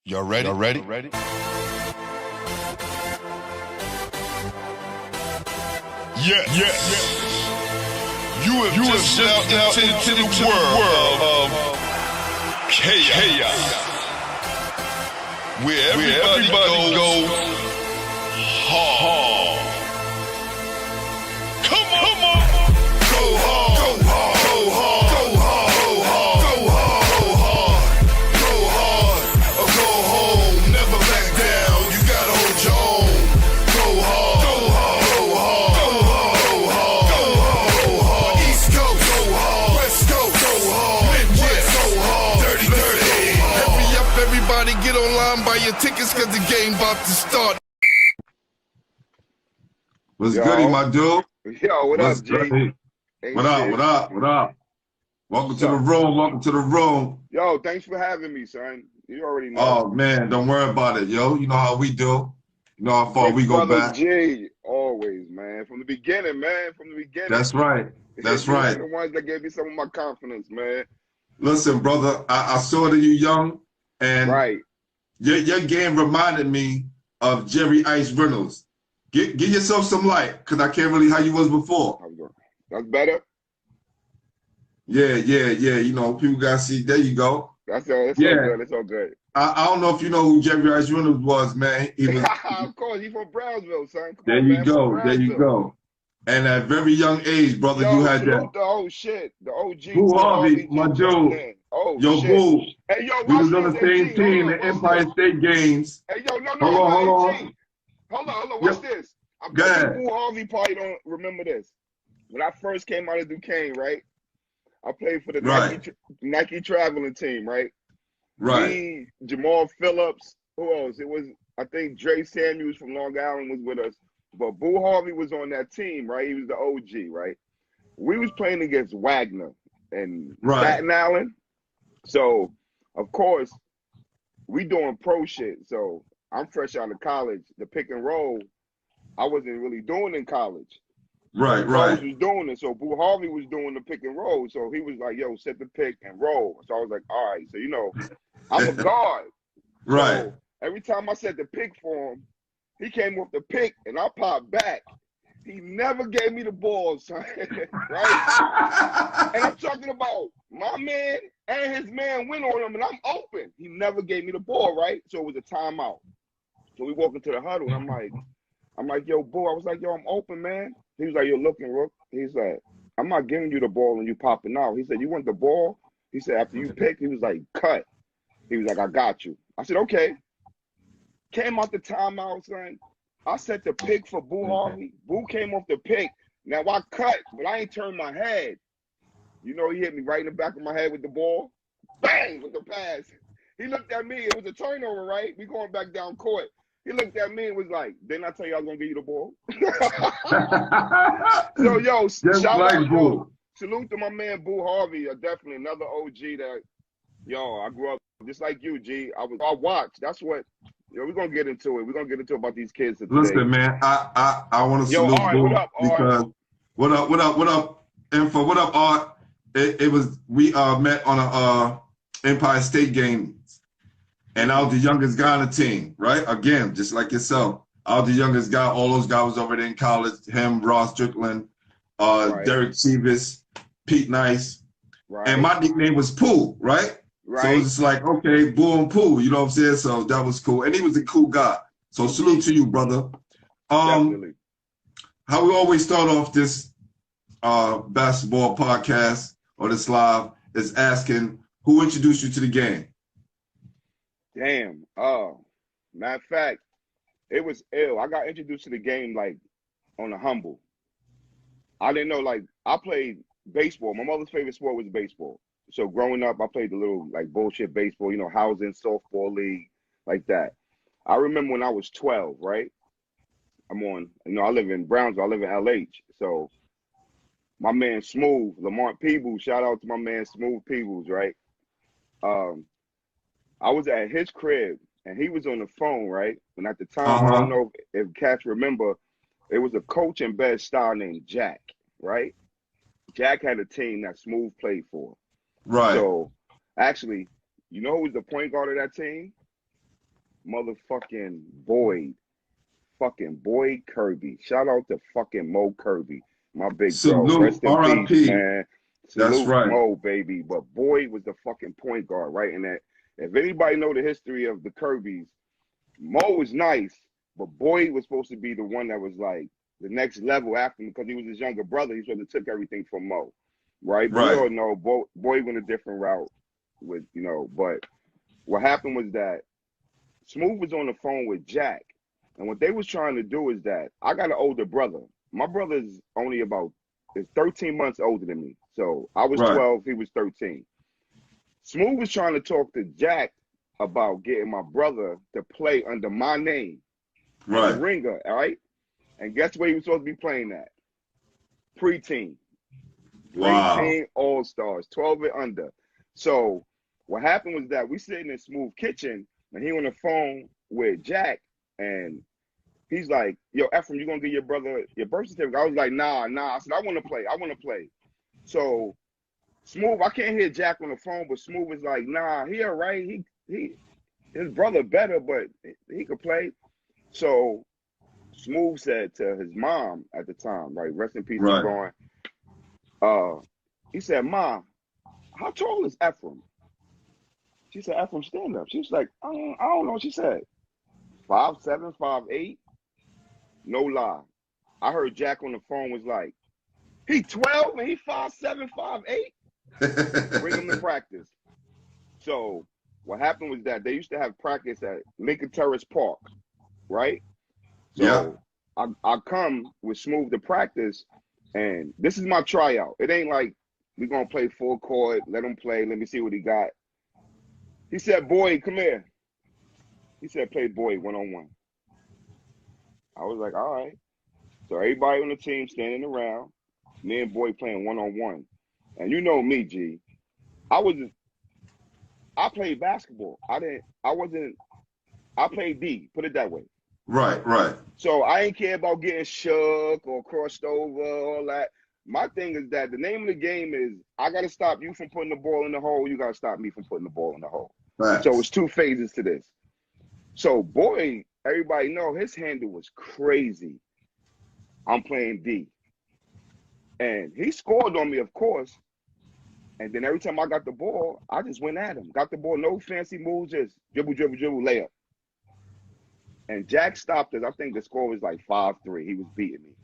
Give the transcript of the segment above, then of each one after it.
Y'all ready? Y'all ready? Yeah. You have just stepped into the world of chaos. Where everybody goes hard. Come on. Go hard. Go hard. Go hard. Go hard. Go hard. Go hard. Or go home. Never back down. You gotta hold your own. Go hard. Go hard. Go hard. Go hard. Go hard. Go hard. East Coast. Go hard. West Coast. Go hard. Midwest. Go hard. Dirty. Hurry up, everybody. Get online. Buy your tickets, cause the game about to start. What's goody, my dude? Yo, what up, G? What up? Welcome to the room. Yo, thanks for having me, son. You already know. Oh, man, don't worry about it, yo. You know how we do. You know how far we go back. G, always, man. From the beginning, man. From the beginning. That's right. That's right. The ones that gave me some of my confidence, man. Listen, brother, I saw that you young, and your game reminded me of Jerry Ice Reynolds. Give yourself some light, because I can't really how you was before. That's better? Yeah. You know, people got to see. There you go. That's all good. It's all good. I don't know if you know who Jerry Ice Reynolds was, man. He was, of course, he's from Brownsville, son. There you go. And at a very young age, brother, you had that. The old shit. The OG. Boo Harvey, my dude. Oh, yo, shit. Boo. Hey, yo, we was on the same team, the Empire State Games. Hey, yo, no. Hold on. What's this? I bet Boo Harvey probably don't remember this. When I first came out of Duquesne, right? I played for the Nike traveling team, right? Right. Me, Jamal Phillips, who else? It was, I think Dre Samuels from Long Island was with us. But Boo Harvey was on that team, right? He was the OG, right? We was playing against Wagner and Staten Island. So, of course, we doing pro shit. So, I'm fresh out of college. The pick and roll, I wasn't really doing in college. Right. Was doing it. So Boo Harvey was doing the pick and roll. So he was like, yo, set the pick and roll. So I was like, all right. So, you know, I'm a guard. Right. So every time I set the pick for him, he came with the pick and I popped back. He never gave me the ball, son. Right? And I'm talking about my man and his man went on him and I'm open. He never gave me the ball, right? So it was a timeout. So we walk into the huddle and I'm like, yo, Boo. I was like, yo, I'm open, man. He was like, you're looking, Rook. He's like, I'm not giving you the ball and you popping out. He said, you want the ball? He said, after you pick, he was like, cut. He was like, I got you. I said, okay. Came out the timeout, son. I set the pick for Boo Harvey. Boo came off the pick. Now I cut, but I ain't turned my head. You know, he hit me right in the back of my head with the ball. Bang, with the pass. He looked at me. It was a turnover, right? We going back down court. He looked at me and was like, didn't I tell you I was going to give you the ball? So, yo, shout out, Boo. Salute to my man, Boo Harvey. Definitely another OG that, yo, I grew up just like you, G. I watched. That's what, yo, we're going to get into it. We're going to get into it about these kids today. Listen, man, I want to salute Boo. What up, because, what up, Info? What up, Art? We met on a Empire State game. And I was the youngest guy on the team, right? Again, just like yourself. I was the youngest guy. All those guys was over there in college. Him, Ross Strickland, Derek Chivas, Pete Nice. Right. And my nickname was Pooh, right? So it was just like, okay, Boo and Pooh, you know what I'm saying? So that was cool. And he was a cool guy. So salute to you, brother. Definitely. How we always start off this basketball podcast or this live is asking, who introduced you to the game? Damn. Matter of fact, it was ill. I got introduced to the game like on a humble. I didn't know, like, I played baseball. My mother's favorite sport was baseball. So growing up, I played the little like bullshit baseball, you know, housing, softball league, like that. I remember when I was 12, right? I live in Brownsville, I live in LH. So my man Smooth, Lamont Peebles, shout out to my man Smooth Peebles, right? I was at his crib and he was on the phone, right? And at the time, I don't know if cats remember, it was a coach in Bed-Stuy named Jack, right? Jack had a team that Smooth played for. Right. So actually, you know who was the point guard of that team? motherfucking Boyd. Fucking Boyd Kirby. Shout out to fucking Mo Kirby, my big bro. Salute, Rest in R.I.P. peace, man. That's Salute right. Mo, baby. But Boyd was the fucking point guard, right? And that, if anybody know the history of the Kirbys, Mo was nice, but Boyd was supposed to be the one that was like the next level after him because he was his younger brother. He sort of took everything from Mo, right? But we all know Boyd went a different route with, you know. But what happened was that Smooth was on the phone with Jack. And what they was trying to do is that I got an older brother. My brother's only is 13 months older than me. So I was 12, he was 13. Smooth was trying to talk to Jack about getting my brother to play under my name. As a ringer, all right? And guess where he was supposed to be playing at? Preteen. Wow. Preteen All-Stars, 12 and under. So what happened was that we sitting in Smooth kitchen and he on the phone with Jack. And he's like, yo, Effrem, you gonna give your brother your birth certificate? I was like, nah. I said, I want to play. So Smooth, I can't hear Jack on the phone, but Smooth was like, nah, he all right. His brother better, but he could play. So Smooth said to his mom at the time, right, rest in peace, going, he said, Ma, how tall is Effrem? She said, Effrem, stand up. She was like, I don't know. She said, 5'7", 5'8". No lie. I heard Jack on the phone was like, he 12 and he 5'7", 5'8". Bring him to practice. So what happened was that they used to have practice at Lincoln Terrace Park, right? So I come with Smooth to practice, and this is my tryout. It ain't like we're going to play full court, let him play, let me see what he got. He said, Boyd, come here. He said, play Boyd one-on-one. I was like, all right. So everybody on the team standing around, me and Boyd playing one-on-one. And you know me, G. I played basketball. I played D, put it that way. Right. So I ain't care about getting shook or crossed over, all that. My thing is that the name of the game is I got to stop you from putting the ball in the hole. You got to stop me from putting the ball in the hole. Right. So it's two phases to this. So Boyd, everybody know his handle was crazy. I'm playing D. And he scored on me, of course. And then every time I got the ball, I just went at him. Got the ball, no fancy moves, just dribble, layup. And Jack stopped us. I think the score was like 5-3. He was beating me.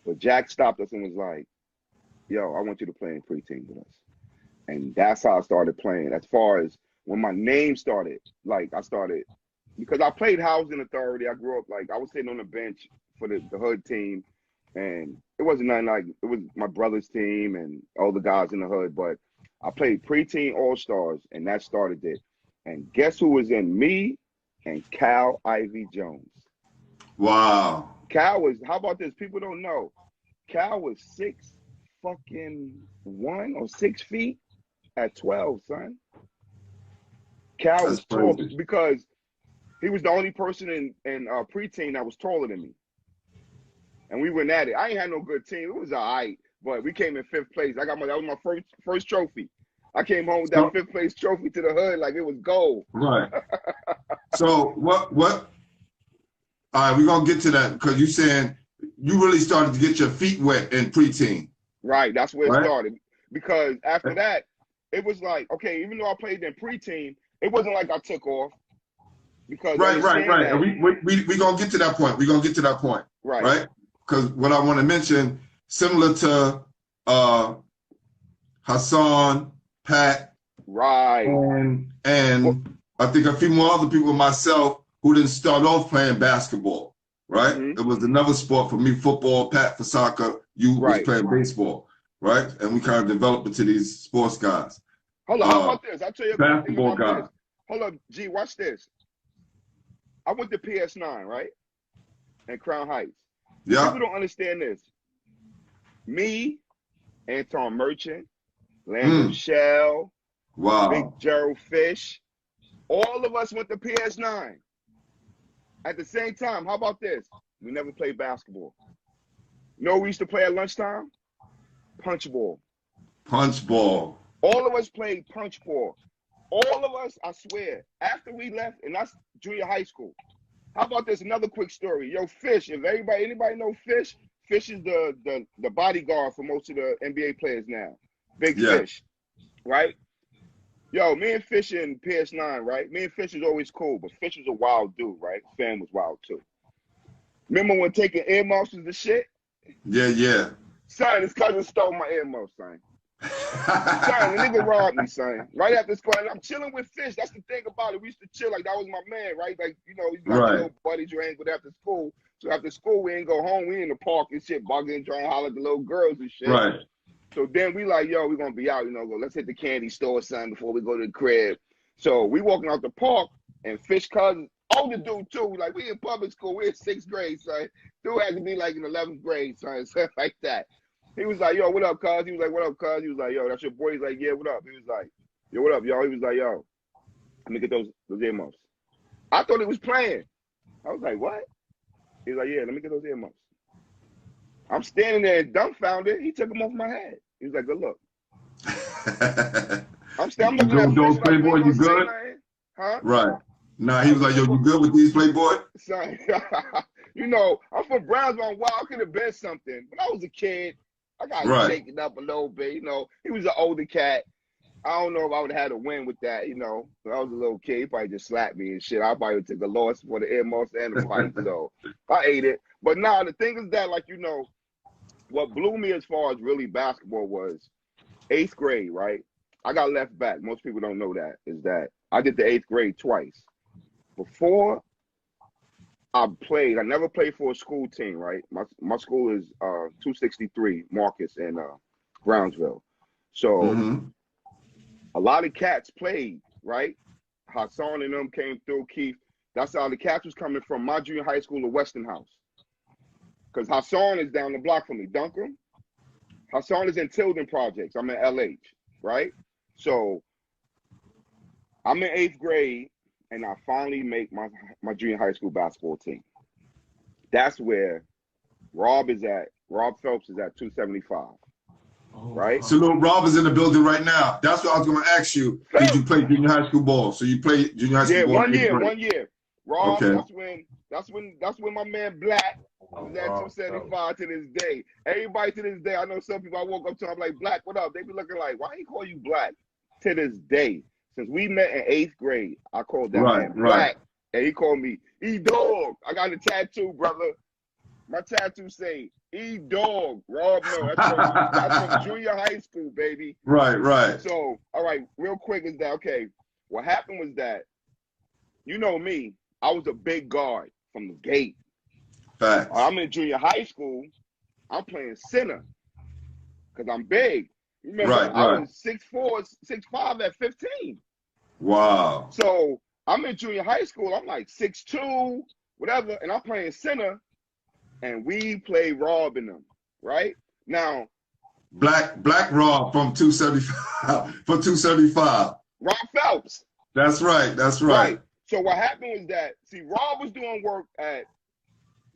But Jack stopped us and was like, yo, I want you to play in preteen with us. And that's how I started playing. As far as when my name started, like I started, because I played housing authority. I grew up, like I was sitting on the bench for the hood team. And it wasn't nothing like, it was my brother's team and all the guys in the hood. But I played preteen All-Stars, and that started it. And guess who was in me and Cal Ivy Jones? Wow. Cal was, how about this? People don't know. Cal was 6'1" or 6 feet at 12, son. Cal was tall because he was the only person in preteen that was taller than me. And we went at it. I ain't had no good team. It was all right, but we came in 5th place. That was my first trophy. I came home with that 5th place trophy to the hood like it was gold. Right. So what? All right, we're gonna get to that because you saying you really started to get your feet wet in preteen. Right, that's where it started. Because after that, it was like, okay, even though I played in preteen, it wasn't like I took off. Because right. And we gonna get to that point. We're gonna get to that point. Right. Because what I want to mention, similar to Hassan, Pat, right, and I think a few more other people, myself, who didn't start off playing basketball, right? Mm-hmm. It was another sport for me, football, Pat for soccer, you was playing baseball, right? And we kind of developed into these sports guys. Hold on, how about this? I'll tell you a basketball guy. Hold up, G, watch this. I went to PS9, right? In Crown Heights. Yeah. People don't understand this. Me, Anton Merchant, Lando Shell, Big Gerald Fish, all of us went to PS9 at the same time. How about this? We never played basketball. You know what we used to play at lunchtime? Punch ball. Punch ball. All of us played punch ball. all of us, I swear, after we left, and that's junior high school. How about this? Another quick story. Yo, Fish, if anybody know Fish, Fish is the bodyguard for most of the NBA players now. Big Fish, right? Yo, me and Fish in PS9, right? Me and Fish is always cool, but Fish was a wild dude, right? Fan was wild too. Remember when taking earmuffs was the shit? Yeah. Son, his cousin stole my earmuffs, son. Son, the nigga robbed me, son. Right after school, and I'm chilling with Fish. That's the thing about it. We used to chill like that was my man, right? Like, you know, he's got little buddies you hang with after school. So after school, we ain't go home. We in the park and shit, bugging, trying to holler at the little girls and shit. Right. So then we like, yo, we gonna be out, you know, let's hit the candy store, son, before we go to the crib. So we walking out the park, and Fish cousin, older dude too, like we in public school, we in 6th grade, son. Dude had to be like in 11th grade, son, stuff like that. He was like, yo, what up, cuz? He was like, what up, cuz? He was like, yo, that's your boy. He's like, yeah, what up? He was like, yo, what up, y'all? He was like, yo, let me get those earmuffs. I thought he was playing. I was like, what? He's like, yeah, let me get those earmuffs. I'm standing there dumbfounded. He took them off my head. He was like, good look. I'm looking at those Fish Playboy, like, you good? Huh? Right. Nah, he was like, yo, you good with these Playboy? Son, you know, I'm from Brownsville. Wow, I could have been something. When I was a kid, I got shaken up a little bit. You know, he was an older cat. I don't know if I would have had a win with that, you know. When I was a little kid, he probably just slapped me and shit. I probably took a loss for the earmuffs and the fight, so I ate it. But nah, the thing is that, like, you know, what blew me as far as really basketball was 8th grade, right? I got left back. Most people don't know that, is that I did the 8th grade twice. Before I played, I never played for a school team, right? My school is 263 Marcus in Brownsville. So a lot of cats played, right? Hassan and them came through, Keith. That's how the cats was coming from my junior high school to Weston House. Because Hassan is down the block from me. Duncan. Hassan is in Tilden Projects. I'm in LH, right? So I'm in 8th grade, and I finally make my junior high school basketball team. That's where Rob is at. Rob Phelps is at 275. Right? So little Rob is in the building right now. That's what I was going to ask you. Did you play junior high school ball? So you played junior high school ball? Yeah, 1 year. Rob, okay. That's when my man Black was at 275 to this day. Everybody to this day, I know some people I woke up to, I'm like, Black, what up? They be looking like, why he call you Black? To this day. Since we met in 8th grade, I called that man Black. And he called me E-Dog. I got a tattoo, brother. My tattoo say E-Dog. Rob, no, that's from junior high school, baby. Right. So, all right, real quick is that, okay, what happened was that, you know me, I was a big guard from the gate. Facts. I'm in junior high school, I'm playing center because I'm big. Remember, I was 6'4", 6'5" at 15. Wow. So I'm in junior high school, I'm like 6'2", whatever, and I'm playing center. And we play Rob in them, right? Now, Black Rob from 275. Rob Phelps. That's right. So what happened was that, see, Rob was doing work at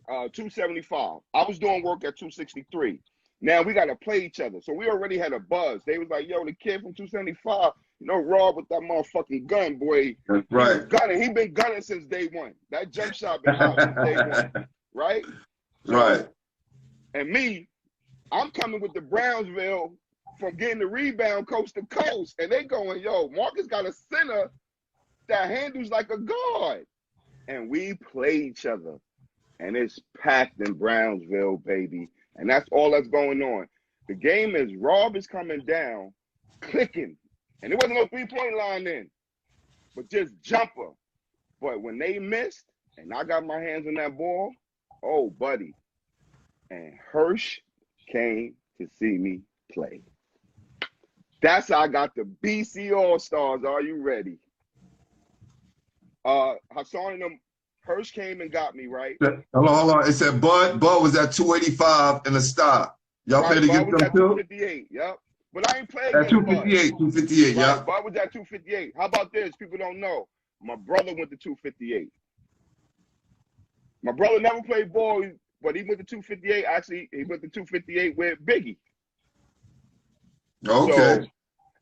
275. I was doing work at 263. Now we got to play each other. So we already had a buzz. They was like, yo, the kid from 275, you know, Rob with that motherfucking gun, boy. That's right. He been gunning since day one. That jump shot been out since day one, right? Right. And me, I'm coming with the Brownsville from getting the rebound coast to coast. And they going, yo, Marcus got a center that handles like a guard. And we play each other. And it's packed in Brownsville, baby. And that's all that's going on. The game is Rob is coming down, clicking. And it wasn't no three-point line then, but just jumper. But when they missed, and I got my hands on that ball, oh, buddy. And Hirsch came to see me play. That's how I got the BC All-Stars. Are you ready? Hassan and them, Hirsch came and got me, right? Hold on. It said Bud was at 285 and a stop. Y'all played against them too? 258, yep. But I ain't playing at 258, yeah. Bud was at 258. How about this? People don't know. My brother went to 258. My brother never played ball, but he went to 258. Actually, he went to 258 with Biggie. Okay. So,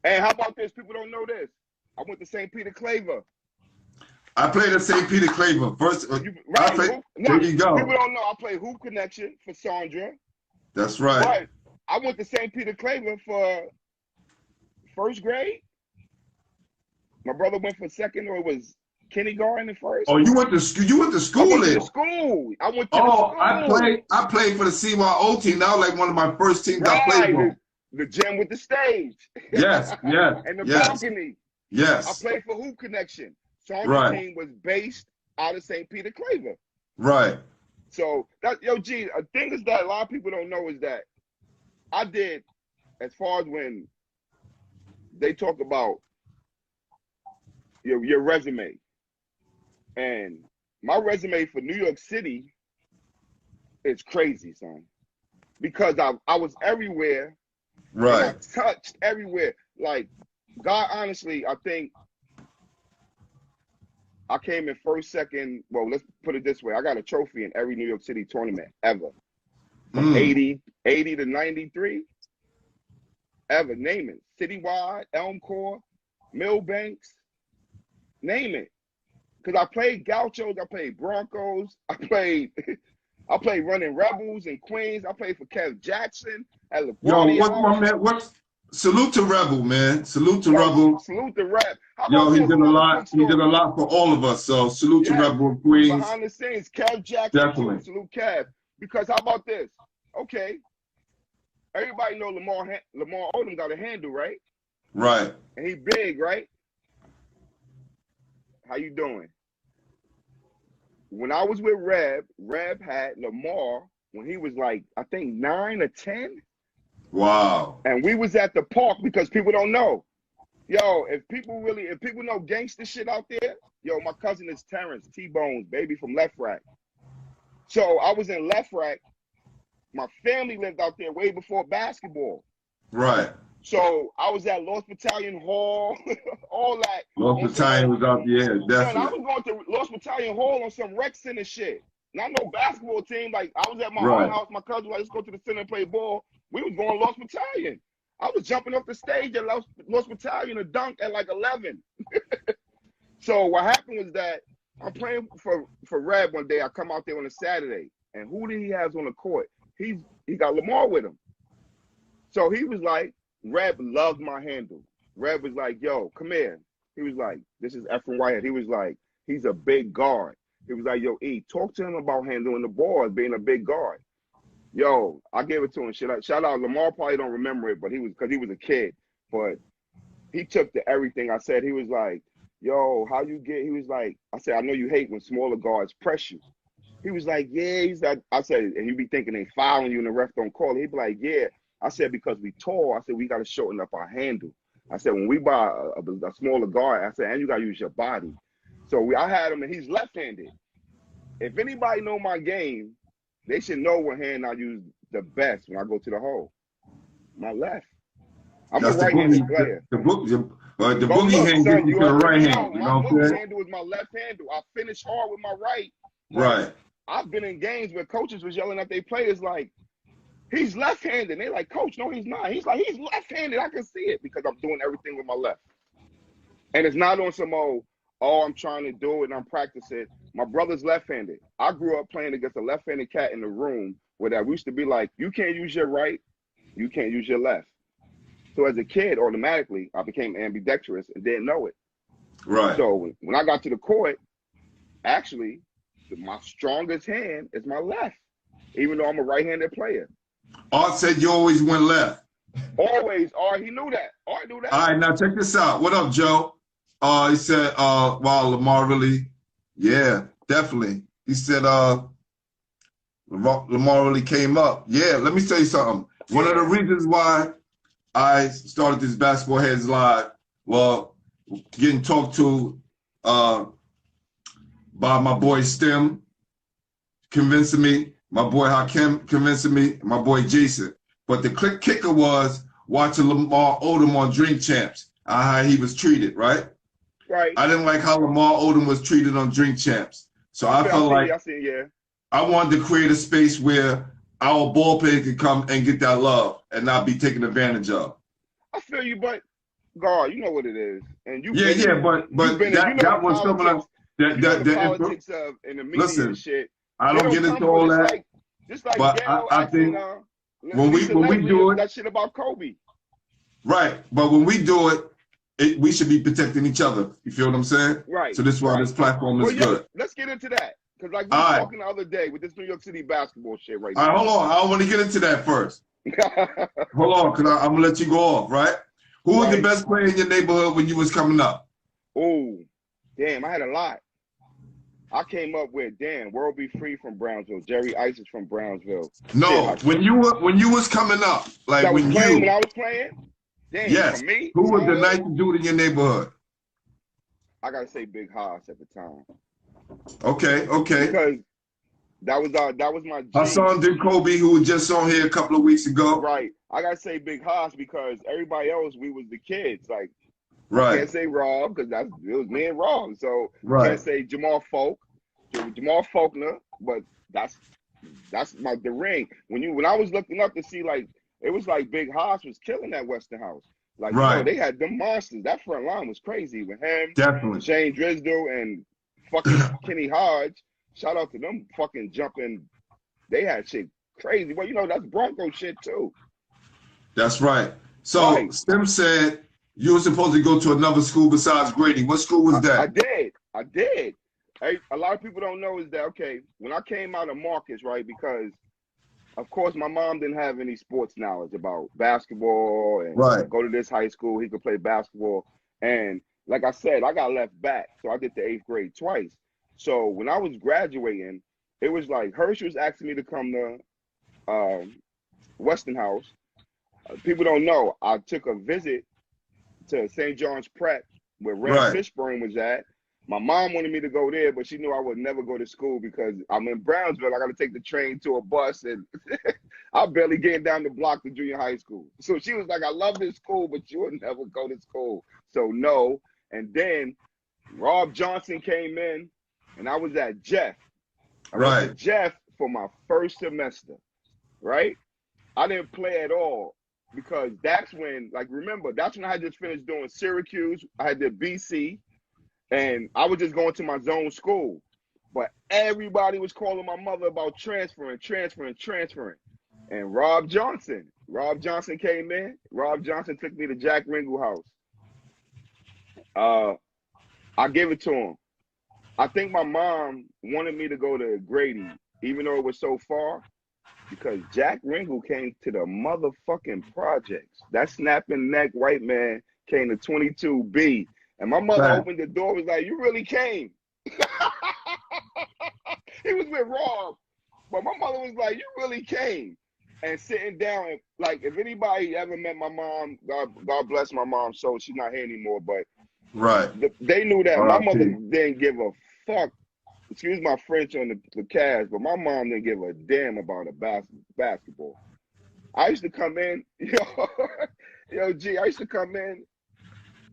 and how about this? People don't know this. I went to St. Peter Claver. I played at St. Peter Claver. First, Right. there you go. People don't know I played hoop connection for Sandra. That's right. But I went to St. Peter Claver for first grade. My brother went for second, or it was kindergarten and first. Oh, you went to school. You went to school. I went to school. I went to school. I played for the CYO team. That was like one of my first teams I played for. The gym with the stage. Yes, yes. And the balcony. Yes. I played for hoop connection. Sandra's team was based out of St. Peter Claver. Right. So that a thing is that a lot of people don't know is that I did, as far as when they talk about your resume, and my resume for New York City is crazy, son. Because I was everywhere. Right. I touched everywhere. Like, God, honestly, I think I came in first, second. Well, let's put it this way. I got a trophy in every New York City tournament ever. From 80 to 93. Ever. Name it. Citywide, Elm Corps, Millbanks. Name it. Because I played Gauchos. I played Broncos. I played running Rebels in Queens. I played for Kev Jackson at LaGuardia. Yo, what's my man? Salute to Rebel, man. Salute to Rebel. Salute to Rep. Yo, he did a lot. He did a lot for all of us. So salute to Rebel Queens. Behind the scenes, Kev Jackson. Definitely. Too. Salute Kev. Because how about this? Okay. Everybody know Lamar Odom got a handle, right? Right. And he big, right? How you doing? When I was with Reb had Lamar when he was like, I think 9 or 10. Wow. And we was at the park because people don't know. Yo, if people know gangster shit out there, yo, my cousin is Terrence T-Bones, baby from Left Rack. So I was in Left Rack. My family lived out there way before basketball. Right. So I was at Lost Battalion Hall, all that. Lost Battalion was out there, definitely. Man, I was going to Lost Battalion Hall on some rec center shit. Not no basketball team. Like, I was at my own house. My cousin was like, let's go to the center and play ball. We was going Lost Battalion. I was jumping off the stage at Lost Battalion to dunk at like 11. So what happened was that I'm playing for Reb one day. I come out there on a Saturday. And who did he have on the court? He got Lamar with him. So he was like, Reb loved my handle. Reb was like, yo, come here. He was like, this is Effrem Whitehead. He was like, he's a big guard. He was like, yo, E, talk to him about handling the ball as being a big guard. Yo, I gave it to him. Shout out, Lamar probably don't remember it, but because he was a kid. But he took to everything I said. He was like, yo, how you get, he was like, I said, I know you hate when smaller guards press you. He was like, yeah. He's like, I said, and you be thinking they fouling you and the ref don't call it. He'd be like, yeah. I said, because we tall, I said, we got to shorten up our handle. I said, when we buy a smaller guard, I said, and you got to use your body. So I had him, and he's left-handed. If anybody know my game, they should know what hand I use the best when I go to the hole. My left. I'm a right-handed player. The boogie hand gets you to the right hand. You know what I'm saying? My handle is my left handle. I finish hard with my right. Right. I've been in games where coaches was yelling at their players like, he's left-handed. They're like, coach, no, he's not. He's like, he's left-handed. I can see it because I'm doing everything with my left. And it's not on some I'm trying to do it and I'm practicing. My brother's left-handed. I grew up playing against a left-handed cat in the room where that we used to be like, you can't use your right, you can't use your left. So as a kid, automatically, I became ambidextrous and didn't know it. Right. So when I got to the court, actually, my strongest hand is my left, even though I'm a right-handed player. Art said you always went left. Always. Art, he knew that. Art knew that. All right, now check this out. What up, Joe? He said, wow, Lamar really, yeah, definitely. He said, Lamar really came up. Yeah, let me tell you something. One of the reasons why I started this Basketballheadzz Live, well, getting talked to by my boy Stem, convincing me, my boy Hakim convincing me, my boy Jason. But the kicker was watching Lamar Odom on Drink Champs, how he was treated, right? Right. I didn't like how Lamar Odom was treated on Drink Champs. So I felt like I wanted to create a space where our ball players could come and get that love and not be taken advantage of. I feel you, but God, you know what it is, and you Yeah, but that was some of the politics of in the media listen, and shit. I don't get into all that. Just like But Gail I think when we do it, that shit about Kobe. Right, but when we do it, we should be protecting each other. You feel what I'm saying? Right. So this is why this platform is good. Let's get into that. Because like we were talking the other day with this New York City basketball shit right now. All right, hold on. I don't want to get into that first. Hold on, because I'm going to let you go off, right? Who was the best player in your neighborhood when you was coming up? Oh, damn, I had a lot. I came up with, World Be Free from Brownsville. Jerry Ice is from Brownsville. No, when you was coming up, like when I was playing? Damn, yes. for me? Who was the nicest dude in your neighborhood? I gotta say Big Haas at the time. Okay. Because that was my G. Hassan did Kobe, who was just on here a couple of weeks ago. Right. I gotta say Big Haas because everybody else, we was the kids. Like, right. I can't say Rob because it was me and Rob. So right. I can't say Jamal Faulkner, but that's the ring. When I was looking up to see, like, it was like Big Haas was killing that Western House. Like, right. they had them monsters. That front line was crazy with him, definitely Shane Drisdale, and fucking Kenny Hodge. Shout out to them fucking jumping. They had shit crazy. Well, that's Bronco shit too. That's right. So Stem said you were supposed to go to another school besides Grady. What school was that? I did. A lot of people don't know is that, okay, when I came out of Marcus, right, because, of course, my mom didn't have any sports knowledge about basketball and go to this high school, he could play basketball. And like I said, I got left back, so I did the 8th grade twice. So when I was graduating, it was like Hershey was asking me to come to Weston House. People don't know, I took a visit to St. John's Prep, where Red Fishburne was at. My mom wanted me to go there, but she knew I would never go to school because I'm in Brownsville. I got to take the train to a bus, and I'm barely getting down the block to junior high school. So she was like, I love this school, but you would never go to school. So no. And then Rob Johnson came in, and I was at Jeff. I went to Jeff for my first semester, right? I didn't play at all because that's when, like, remember, that's when I had just finished doing Syracuse. I had did BC. And I was just going to my zone school. But everybody was calling my mother about transferring. And Rob Johnson came in. Rob Johnson took me to Jack Ringle House. I gave it to him. I think my mom wanted me to go to Grady, even though it was so far, because Jack Ringle came to the motherfucking projects. That snapping neck white man came to 22B. And my mother opened the door, was like, you really came. He was with Rob. But my mother was like, you really came. And sitting down, and, like, if anybody ever met my mom, God bless my mom, so she's not here anymore, but they knew that my mother didn't give a fuck. Excuse my French on the cast, but my mom didn't give a damn about a basketball. I used to come in, G, I used to come in.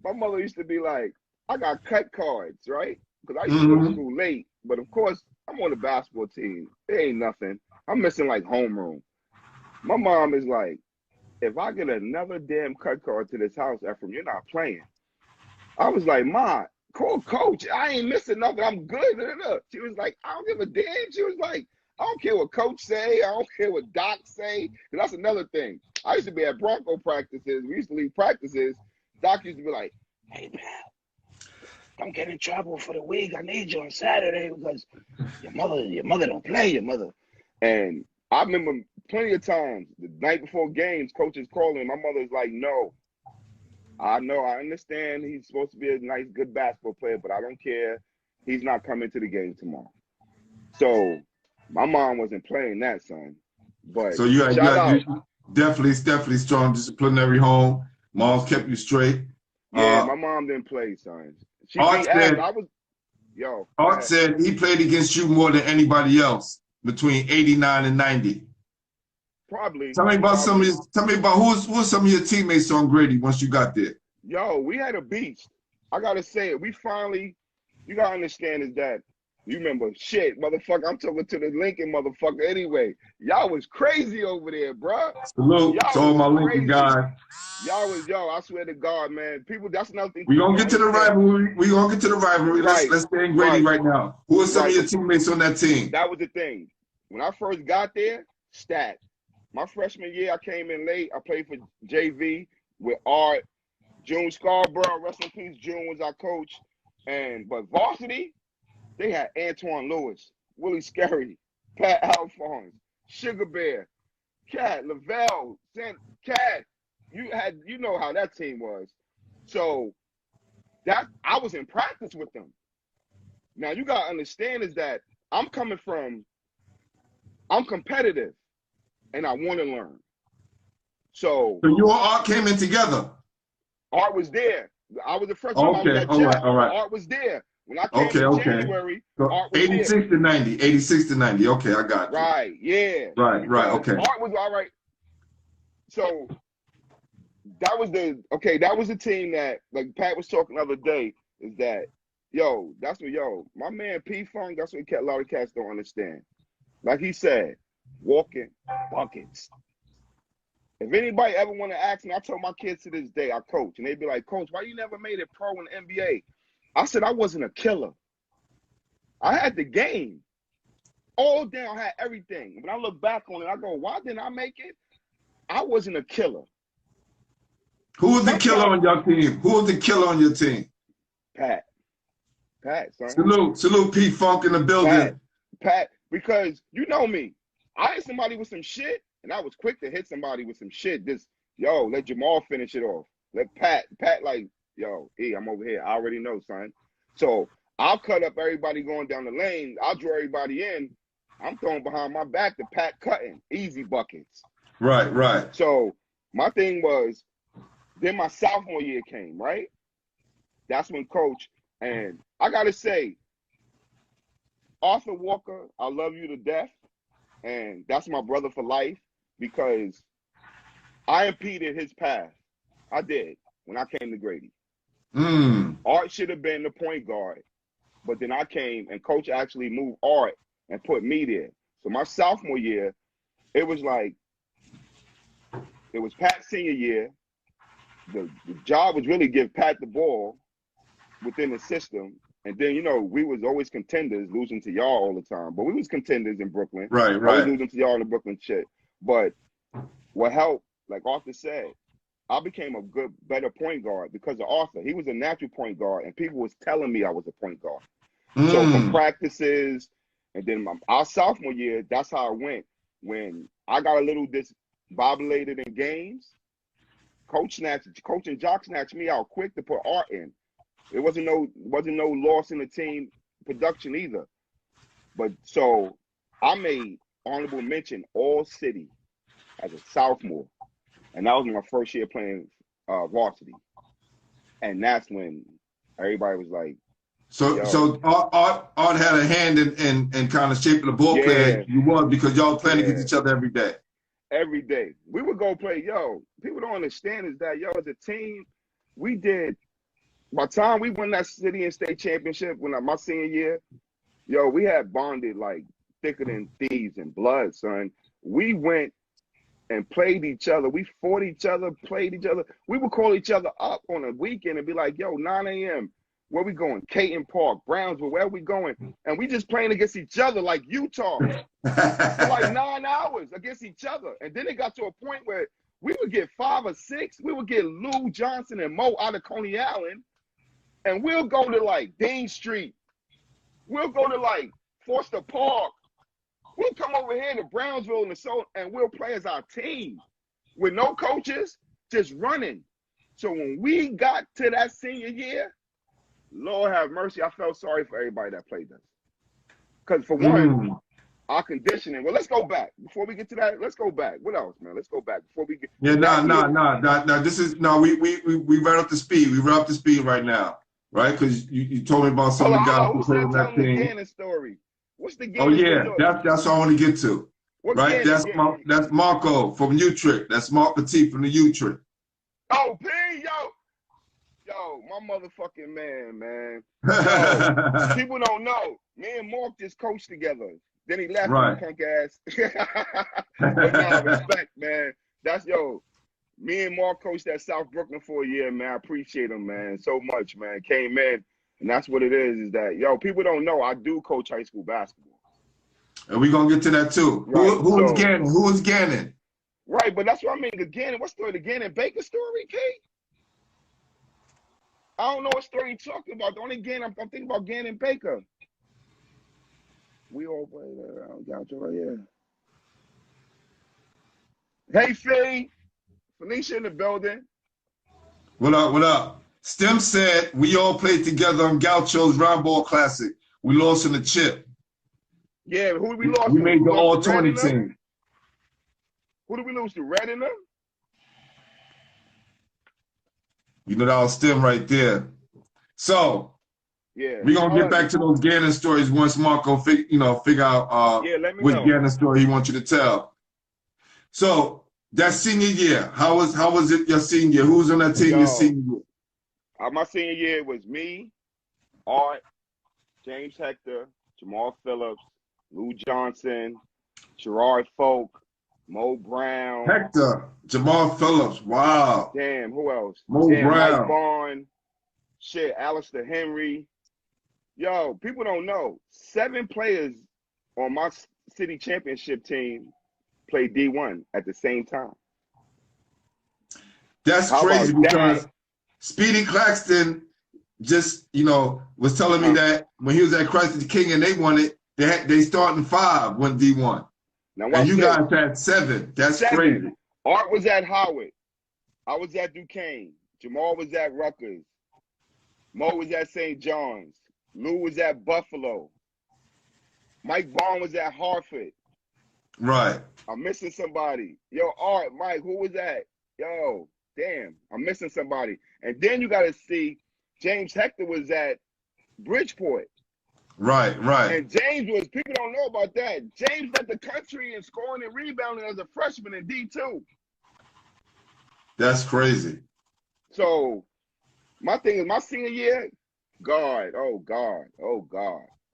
My mother used to be like, I got cut cards, right? Because I used to go to school late. But, of course, I'm on the basketball team. It ain't nothing. I'm missing, like, homeroom. My mom is like, if I get another damn cut card to this house, Effrem, you're not playing. I was like, Ma, call coach. I ain't missing nothing. I'm good. She was like, I don't give a damn. She was like, I don't care what coach say. I don't care what doc say. Because that's another thing. I used to be at Bronco practices. We used to leave practices. Doc used to be like, hey, pal, don't get in trouble for the week. I need you on Saturday because your mother don't play, your mother. And I remember plenty of times, the night before games, coaches calling, my mother's like, no. I know, I understand he's supposed to be a nice, good basketball player, but I don't care. He's not coming to the game tomorrow. So my mom wasn't playing that, son. But so you definitely strong disciplinary home. Mom kept you straight. Yeah, my mom didn't play, son. Art said he played against you more than anybody else between 89 and 90. Probably. Tell me about who some of your teammates on Grady once you got there. Yo, we had a beast. I gotta say it. We finally, you gotta understand is that, You remember shit, motherfucker. I'm talking to the Lincoln motherfucker anyway. Y'all was crazy over there, bruh. Salute to all my Lincoln guys. Y'all was, I swear to God, man. People, that's another thing. We gonna get to the rivalry. We gonna get to the rivalry. Let's stay in Grady right now. Who are some of your teammates on that team? That was the thing. When I first got there, stat. My freshman year, I came in late. I played for JV with Art. June Scarborough, rest in peace, June was our coach. But varsity, they had Antoine Lewis, Willie Skerry, Pat Alphonse, Sugar Bear, Cat, Lavelle, Cat. You know how that team was. So that I was in practice with them. Now you gotta understand is that I'm competitive and I want to learn. So you and Art came in together. Art was there. I was the freshman. Okay, all right. Art was there. When I came in January, so Art was 86 there. to 90. 86 to 90. Okay, I got you. Right, yeah. Right, okay. Art was all right. So that was the team that, like Pat was talking the other day, is that, my man P-Funk, that's what a lot of cats don't understand. Like he said, walking buckets. If anybody ever want to ask me, I told my kids to this day, I coach, and they'd be like, Coach, why you never made it pro in the NBA? I said, I wasn't a killer. I had the game. All down, I had everything. When I look back on it, I go, why didn't I make it? I wasn't a killer. Who was the killer on your team? Who was the killer on your team? Pat, son. Salute P-Funk in the building. Pat, because you know me. I hit somebody with some shit, and I was quick to hit somebody with some shit. Let Jamal finish it off. Let Pat like, I'm over here. I already know, son. So I'll cut up everybody going down the lane. I'll draw everybody in. I'm throwing behind my back to Pat cutting. Easy buckets. Right. So my thing was, then my sophomore year came, right? That's when coach, and I got to say, Arthur Walker, I love you to death. And that's my brother for life because I impeded his path. I did when I came to Grady. Art should have been the point guard, but then I came and coach actually moved Art and put me there. So my sophomore year, it was Pat's senior year. The job was really give Pat the ball within the system. And then, we was always contenders, losing to y'all all the time. But we was contenders in Brooklyn. Right. Always losing to y'all in the Brooklyn shit. But what helped, like Arthur said, I became a better point guard because of Arthur. He was a natural point guard, and people was telling me I was a point guard. So from practices, and then our sophomore year, that's how I went. When I got a little disbobulated in games, Coach and Jock snatched me out quick to put Art in. It wasn't no loss in the team production either. But so I made honorable mention all city as a sophomore. And that was my first year playing varsity. And that's when everybody was like, So Art had a hand in kind of shaping the ball player you was because y'all playing against each other every day. Every day. We would go play, people don't understand is that, as a team, we did. By the time we won that city and state championship, my senior year, we had bonded like thicker than thieves and blood, son. We went and played each other. We fought each other, played each other. We would call each other up on a weekend and be like, 9 a.m., where we going? Caton Park, Brownsville, where we going? And we just playing against each other like Utah for like 9 hours against each other. And then it got to a point where we would get 5 or 6. We would get Lou Johnson and Mo out of Coney Island. And we'll go to like Dean Street. We'll go to like Forster Park. We'll come over here to Brownsville and we'll play as our team with no coaches, just running. So when we got to that senior year, Lord have mercy, I felt sorry for everybody that played us. Because for one, our conditioning. Well, let's go back. Before we get to that, let's go back. What else, man? Let's go back before we get. Yeah, no. This is we right up to speed. We right up to speed right now. Right, because you told me about some of the guys who played on that team. The Gannon story. What's the Gannon story? That's what I want to get to. Right, that's Marco from U-Trick. That's Mark Petit from the U-Trick. Oh, P, yo, my motherfucking man. Yo, people don't know. Me and Mark just coached together. Then he left, Right. punk ass. But nah, respect, man. That's me and Mark coached at South Brooklyn for a year, man. I appreciate him, man, so much, man. Came in, and that's what it is that, people don't know I do coach high school basketball. And we're going to get to that too. Right, Who is Gannon? Who is Gannon? Right, but that's what I mean. The Gannon, what story? The Gannon Baker story, K? I don't know what story you're talking about. The only Gannon, I'm thinking about Gannon Baker. We all play there. I got you right here. Hey, Faye. Felicia in the building. What up? Stem said, we all played together on Gaucho's Round Ball Classic. We lost in the chip. Yeah, who did we lose? We made the all-20 team. Who did we lose to? Red in them? You know, that was Stem right there. So, yeah, we're going to get back to those Gannon stories once Marco figure out which Gannon story he wants you to tell. So, that senior year, how was it your senior year? Who was on that team your senior year? My senior year was me, Art, James Hector, Jamal Phillips, Lou Johnson, Gerard Folk, Mo Brown. Hector, Jamal Phillips, wow. Damn, who else? Mo Brown. Mike Vaughn, Alistair Henry. Yo, people don't know. 7 players on my city championship team played D1 at the same time. That's crazy because Speedy Claxton just, was telling me that when he was at Christ the King and they won it, they starting 5 won D1. Now, and you guys had 7. That's crazy. Art was at Howard. I was at Duquesne. Jamal was at Rutgers. Mo was at St. John's. Lou was at Buffalo. Mike Vaughn was at Hartford. Right. I'm missing somebody. Yo, Art, Mike, who was that? Yo, damn, I'm missing somebody. And then you got to see James Hector was at Bridgeport. Right. And James was, people don't know about that. James led the country in scoring and rebounding as a freshman in D2. That's crazy. So my thing is, my senior year, oh God.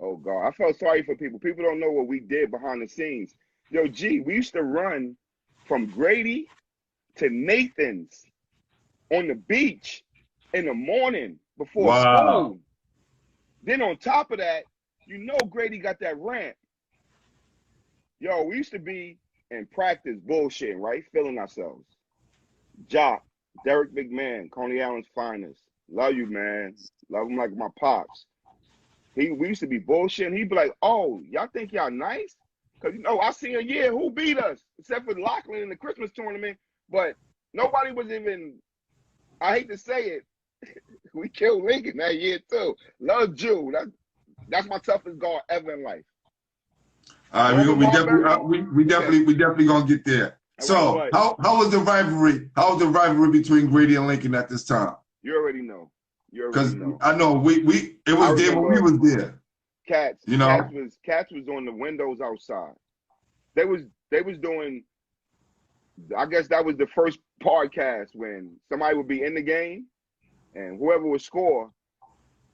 I felt sorry for people. People don't know what we did behind the scenes. Yo, G, we used to run from Grady to Nathan's on the beach in the morning before school. Then on top of that, Grady got that ramp. Yo, we used to be in practice bullshitting, right? Feeling ourselves. Jock, Derek McMahon, Coney Island's finest. Love you, man. Love him like my pops. We used to be bullshitting. He'd be like, oh, y'all think y'all nice? Because, I seen a year who beat us, except for Lachlan in the Christmas tournament. But nobody was even, I hate to say it, we killed Lincoln that year too. Love Jew. That's my toughest guard ever in life. All right, we definitely gonna get there. So how was the rivalry? How was the rivalry between Grady and Lincoln at this time? You already know. Because I know it was there when we was there. Cats was on the windows outside. They was doing, I guess that was the first podcast when somebody would be in the game and whoever would score,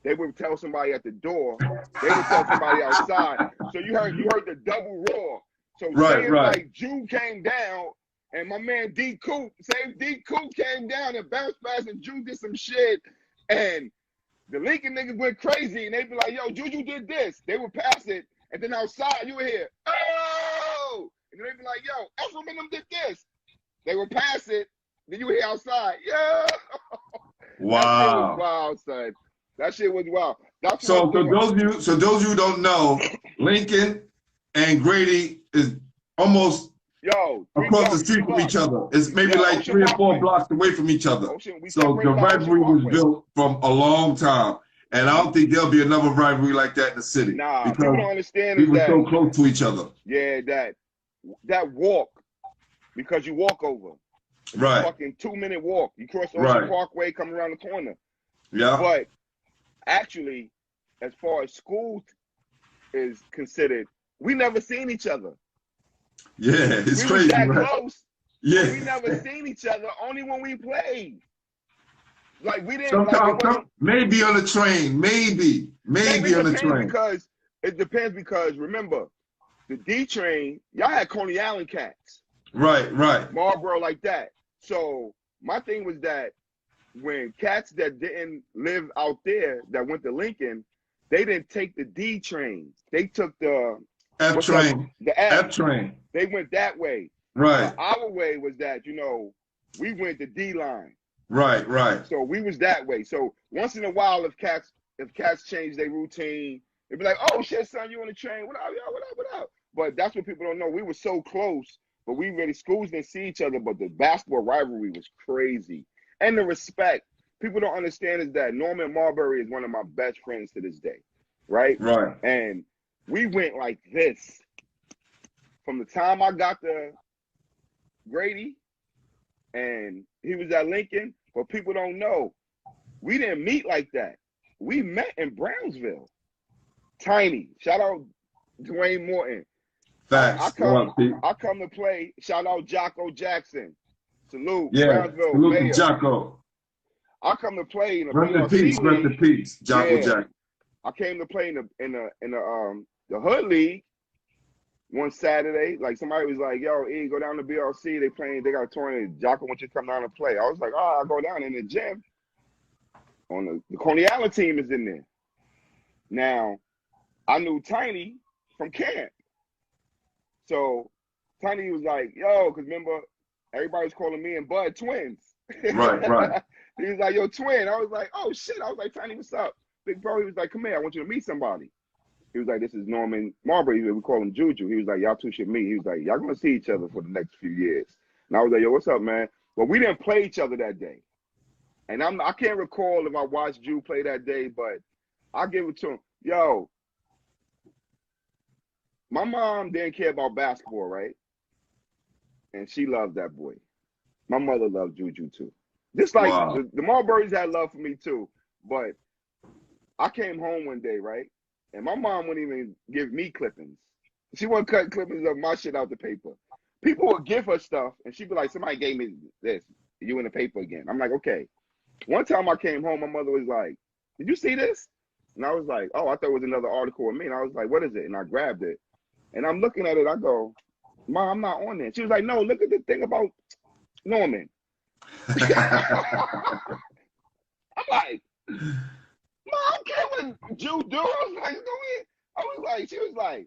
they would tell somebody at the door, they would tell somebody outside. So you heard the double roar. So like Jew came down and my man D Coop came down and bounced fast and Jew did some shit and the Lincoln niggas went crazy and they'd be like, yo, Juju did this. They would pass it and then outside you would hear, oh! And then they'd be like, yo, Effrem and them did this. They would pass it, then you would hear outside, yo! Wow. That shit was wild, son. So those of you who don't know, Lincoln and Grady is almost across the street from each other. It's maybe like 3 or 4 blocks away from each other. So the rivalry was built from a long time. And I don't think there'll be another rivalry like that in the city. Nah, people don't understand we were so close to each other. Yeah, that walk, because you walk over. Right. A fucking 2-minute walk. You cross Ocean Parkway, come around the corner. Yeah. But actually, as far as school is considered, we never seen each other. Yeah, it's crazy. We that close. Yeah. We never seen each other, only when we played. Like we didn't like it Sometimes, wasn't maybe on the train, maybe on the train. because it depends because remember the D train, y'all had Coney Island cats, Right. Marlboro like that. So my thing was that when cats that didn't live out there that went to Lincoln, they didn't take the D train. They took the F train. The F. F train. They went that way. Right. Our way was that, we went the D line. Right. So we was that way. So once in a while, if cats change their routine, they'd be like, "Oh shit, son, you on the train? What up, yo? What up?" But that's what people don't know. We were so close, but schools didn't see each other. But the basketball rivalry was crazy, and the respect. People don't understand is that Norman Marbury is one of my best friends to this day, right? Right. And we went like this from the time I got to Grady, and he was at Lincoln. But people don't know, we didn't meet like that. We met in Brownsville. Tiny. Shout out Dwayne Morton. Facts. I come to play. Shout out Jocko Jackson. Salute. Yeah. Brownsville. Salute Mayor. to Jocko. I come to play in the Rest in peace, Jocko Jackson. I came to play in the Hood League one Saturday. Like somebody was like, "Yo, E, go down to BLC. They got a tournament. Jocko wants you to come down and play." I was like, "Oh, I'll go down in the gym." On the Coney Island team is in there. Now, I knew Tiny from camp. So Tiny was like, "Yo," because remember, everybody was calling me and Bud twins. Right. He was like, "Yo, twin." I was like, "Oh shit." I was like, "Tiny, what's up?" Big bro, he was like, "Come here, I want you to meet somebody." He was like, "This is Norman Marbury." We call him Juju. He was like, "Y'all two should meet." He was like, "Y'all gonna see each other for the next few years." And I was like, "Yo, what's up, man?" Well, we didn't play each other that day. And I can't recall if I watched Ju play that day, but I'll give it to him. Yo, my mom didn't care about basketball, right? And she loved that boy. My mother loved Juju too. Just like the Marburys had love for me too. But I came home one day, right? And my mom wouldn't even give me clippings. She wouldn't cut clippings of my shit out the paper. People would give her stuff, and she'd be like, "Somebody gave me this. You in the paper again." I'm like, "Okay." One time I came home, my mother was like, "Did you see this?" And I was like, "Oh, I thought it was another article of me." And I was like, "What is it?" And I grabbed it. And I'm looking at it. I go, "Mom, I'm not on there." She was like, "No, look at the thing about Norman." I'm like, "Mom, I don't care what Jew do." I was like, she was like,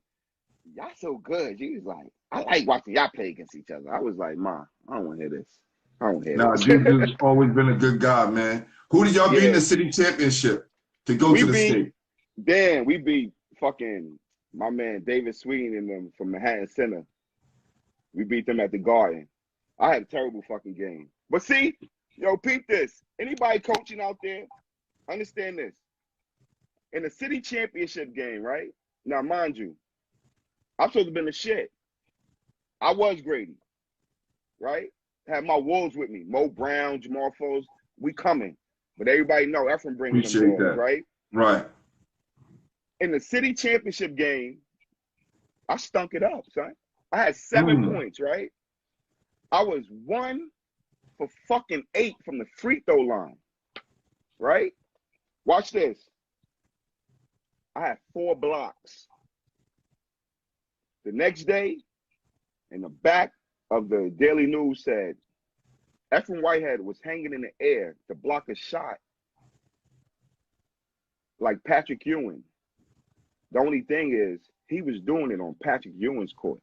"Y'all so good." She was like, "I like watching y'all play against each other." I was like, "Ma, I don't want to hear this. I don't want to hear this." Juju's always been a good guy, man. Who did y'all beat in the city championship to go to the state? Dan, we beat fucking my man David Sweeney and them from Manhattan Center. We beat them at the Garden. I had a terrible fucking game. But see, yo, peep this. Anybody coaching out there, understand this. In the city championship game, right? Now, mind you, I'm supposed to have been the shit. I was Grady, right? Had my wolves with me. Mo Brown, Jamal Foles, we coming. But everybody know Effrem bringing them dogs, right? Right. In the city championship game, I stunk it up, son. I had 7 points, right? I was 1 for fucking 8 from the free throw line, right? Watch this. I had 4 blocks. The next day, in the back of the Daily News said, Effrem Whitehead was hanging in the air to block a shot like Patrick Ewing. The only thing is, he was doing it on Patrick Ewing's court.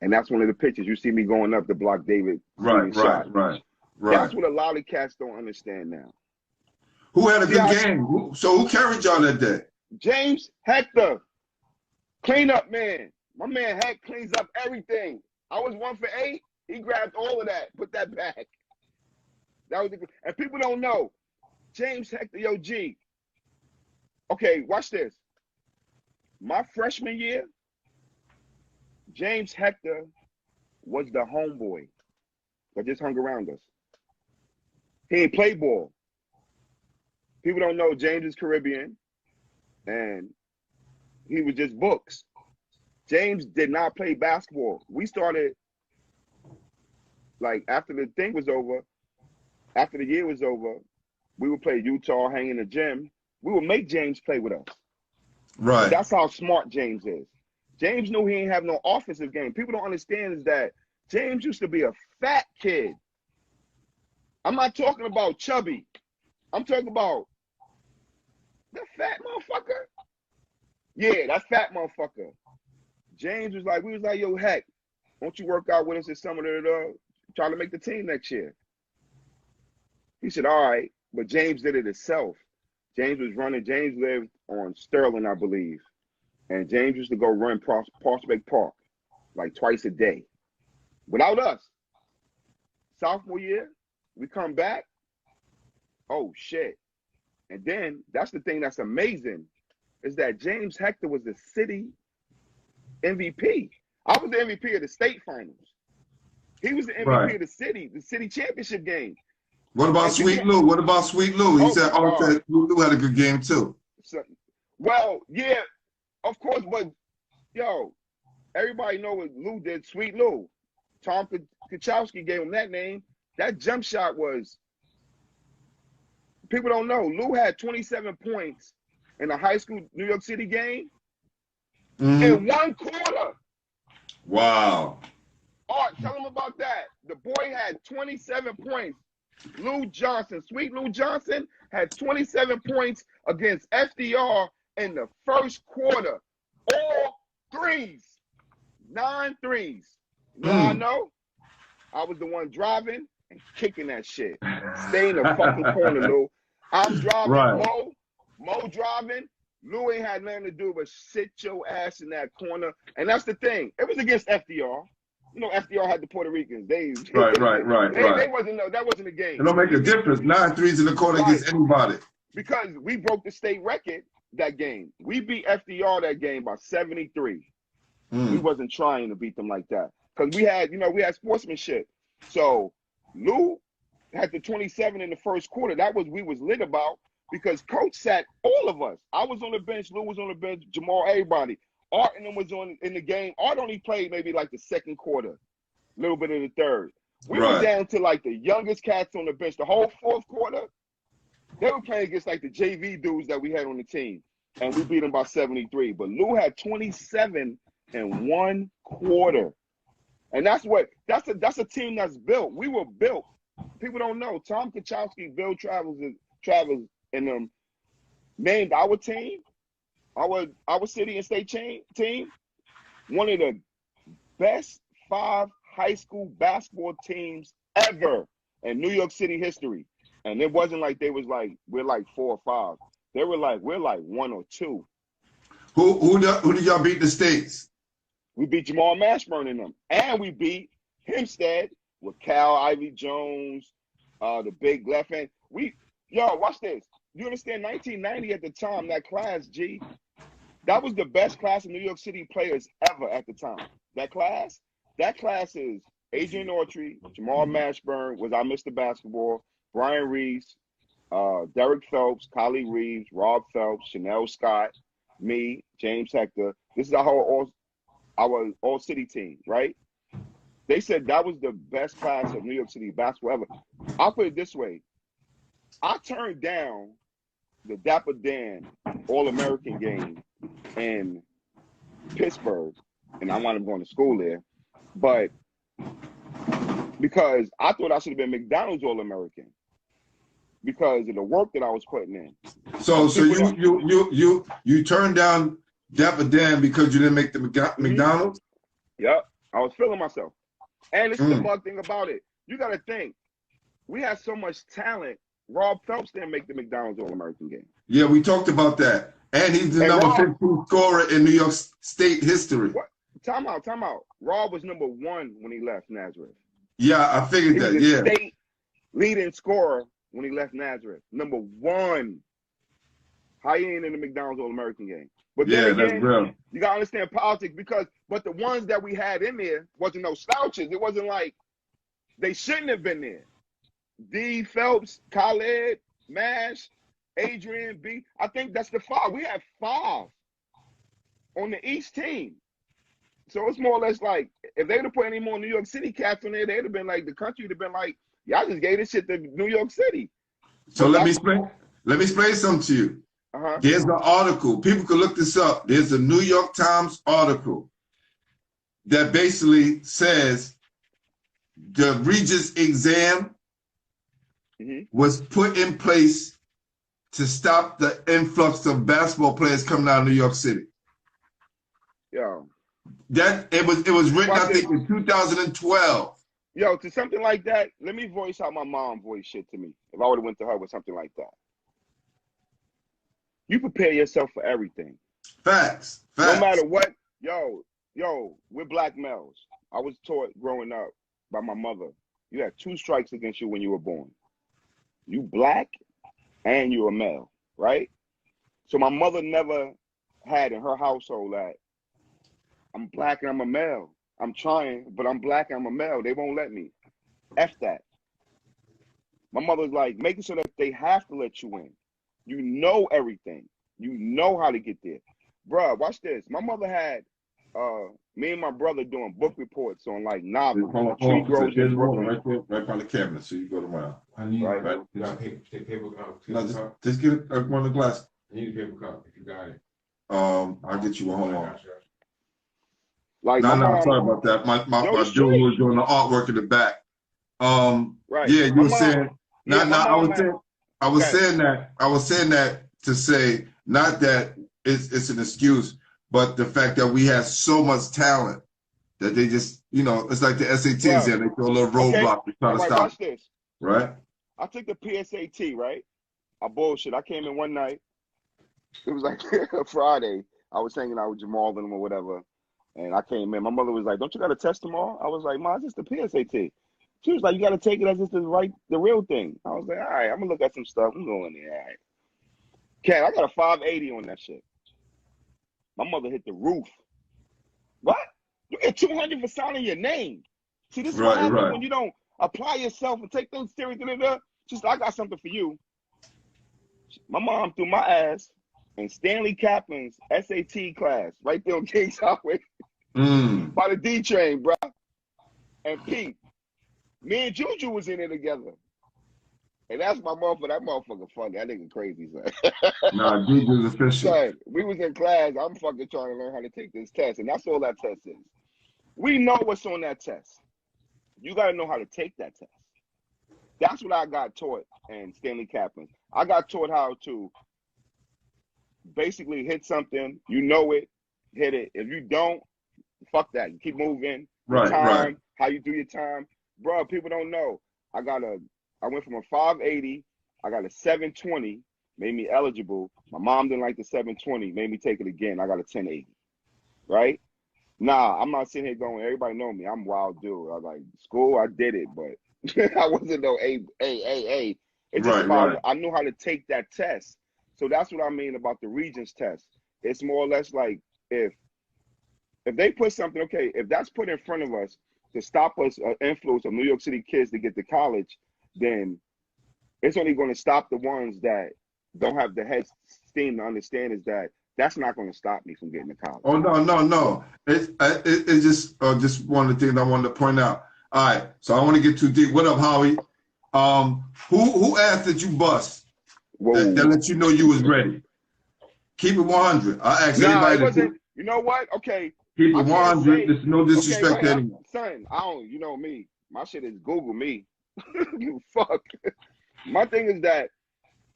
And that's one of the pictures. You see me going up to block David. Right. That's what a lot of cats don't understand now. Who had a good game? So who carried y'all that day? James Hector, cleanup man. My man Heck cleans up everything. I was 1 for 8. He grabbed all of that, put that back. That was and people don't know. James Hector, yo, G. Okay, watch this. My freshman year, James Hector was the homeboy that just hung around us. He ain't play ball. People don't know James is Caribbean, and he was just books. James did not play basketball. We started, like, after the thing was over, after the year was over, we would play Utah, hang in the gym. We would make James play with us. Right. That's how smart James is. James knew he ain't have no offensive game. People don't understand is that James used to be a fat kid. I'm not talking about chubby. I'm talking about that fat motherfucker. Yeah, that fat motherfucker. James was like, we was like, yo, heck, won't you work out with us this summer to try to make the team next year? He said, all right. But James did it himself. James was running. James lived on Sterling, I believe. And James used to go run Prospect Park like twice a day. Without us. Sophomore year, we come back. Oh, shit. And then that's the thing that's amazing is that James Hector was the city MVP. I was the MVP of the state finals. He was the MVP of the city championship game. What about Sweet Lou? What about Sweet Lou? He said, Sweet Lou had a good game too. So, well, yeah, of course, but yo, everybody know what Lou did. Sweet Lou. Tom Kachowski gave him that name. That jump shot was, people don't know. Lou had 27 points in a high school New York City game in 1 quarter. Wow. Art, tell him about that. The boy had 27 points. Lou Johnson, Sweet Lou Johnson, had 27 points against FDR in the first quarter. All threes. 9 threes. You know how I know? I was the one driving and kicking that shit. Stay in the fucking corner, Lou. I'm driving, Mo driving. Lou ain't had nothing to do but sit your ass in that corner. And that's the thing. It was against FDR. You know, FDR had the Puerto Ricans. They wasn't, that wasn't a game. It don't make a difference. 9 threes in the corner against anybody. Because we broke the state record that game. We beat FDR that game by 73. We wasn't trying to beat them like that. Because we had sportsmanship. So Lou had the 27 in the first quarter. That was we was lit about because coach sat all of us. I was on the bench, Lou was on the bench, Jamal, everybody. Art and them was in the game. Art only played maybe like the second quarter, a little bit in the third. We were down to like the youngest cats on the bench. The whole fourth quarter, they were playing against like the JV dudes that we had on the team. And we beat them by 73. But Lou had 27 in 1 quarter. And that's a team that's built. We were built. People don't know. Tom Kachowski, Bill Travers and them named our team, our city and state team, one of the best 5 high school basketball teams ever in New York City history. And it wasn't like they was like, we're like 4 or 5. They were like, we're like 1 or 2. Who did y'all beat in the States? We beat Jamal Mashburn in them. And we beat Hempstead with Cal, Ivy Jones, the big left hand. Watch this. You understand 1990 at the time, that class, G, that was the best class of New York City players ever at the time. That class is Adrian Autry, Jamal Mashburn, was our Mr. Basketball, Brian Reeves, Derek Phelps, Kylie Reeves, Rob Phelps, Chanel Scott, me, James Hector. This is our all-city team, right? They said that was the best class of New York City basketball ever. I'll put it this way. I turned down the Dapper Dan All-American game in Pittsburgh, and I wound up going to school there. But because I thought I should have been McDonald's All-American because of the work that I was putting in. So you turned down Dapper Dan because you didn't make the McDonald's? Yep. I was feeling myself. And this is the bug thing about it. You got to think, we had so much talent. Rob Phelps didn't make the McDonald's All-American game. Yeah, we talked about that. And he's the number 15 scorer in New York State history. What? Time out. Rob was number 1 when he left Nazareth. Yeah, I figured that, He was the state leading scorer when he left Nazareth. Number 1. How you ain't in the McDonald's All-American game? But then again, that's real. You got to understand politics but the ones that we had in there wasn't no slouches. It wasn't like they shouldn't have been there. D, Phelps, Khaled, Mash, Adrian, B. I think that's the 5. We had 5 on the East team. So it's more or less like, if they would have put any more New York City cats on there, they'd have been like, the country would have been like, y'all just gave this shit to New York City. So let me explain something to you. There's an article. People can look this up. There's a New York Times article that basically says the Regents exam was put in place to stop the influx of basketball players coming out of New York City. Yo. That it was written, I think, in 2012. Yo, to something like that, let me voice how my mom voiced shit to me. If I would have went to her with something like that. You prepare yourself for everything. Facts. No matter what, yo, we're black males. I was taught growing up by my mother, you had 2 strikes against you when you were born. You black and you're a male, right? So my mother never had in her household that I'm black and I'm a male. I'm trying, but I'm black and I'm a male. They won't let me. F that. My mother's like making sure that they have to let you in. You know everything. You know how to get there. Bruh, watch this. My mother had me and my brother doing book reports on like novels. Tree grows in Brooklyn. Right by the cabinet, so you go tomorrow. I need right. You got paper No, just get one of the glass. I need a paper cup if you got it. I'll get you one. Hold on. Like no, sorry about that. My dude was doing the artwork in the back. Right. Yeah, you were saying. I was saying that to say not that it's an excuse, but the fact that we have so much talent that they just, it's like the SATs there. They throw a little roadblock to try to stop. Watch this. Right. I took the PSAT. Right. I bullshit. I came in one night. It was like a Friday. I was hanging out with Jamal and them or whatever. And I came in. My mother was like, "Don't you got to test tomorrow?" I was like, "Ma, it's just the PSAT." She was like, "You got to take it as just the real thing." I was like, "All right, I'm gonna look at some stuff. I'm going there." All right. Cat, I got a 580 on that shit. My mother hit the roof. What? You get 200 for signing your name. See, this is what happens when you don't apply yourself and take things seriously. She's like, "I got something for you." My mom threw my ass in Stanley Kaplan's SAT class right there on Kings Highway by the D train, bro. And Pete, me and Juju was in it together. And that's my motherfucker. That motherfucker funny. That nigga crazy, son. Nah, Juju's official. Son, we was in class. I'm fucking trying to learn how to take this test. And that's all that test is. We know what's on that test. You got to know how to take that test. That's what I got taught in Stanley Kaplan. I got taught how to basically hit something, you know it, hit it. If you don't, fuck that. You keep moving. Time, how you do your time. Bro, people don't know. I went from a 580, I got a 720, made me eligible. My mom didn't like the 720, made me take it again. I got a 1080. Right? Nah, I'm not sitting here going, everybody know me. I'm a wild dude. I like school, I did it, but I wasn't no A. It's just about I knew how to take that test. So that's what I mean about the Regents test. It's more or less like if they put something, okay, if that's put in front of us to stop us influence of New York City kids to get to college, then it's only going to stop the ones that don't have the head steam to understand is that that's not going to stop me from getting to college. Oh, no. It's just one of the things I wanted to point out. All right, so I want to get too deep. What up, Howie? Who asked that you bust? That let you know you was ready. Keep it 100. I asked anybody. You know what? Okay. Keep it 100. There's no disrespect to anyone. Son, you know me. My shit is Google me. You fuck. My thing is that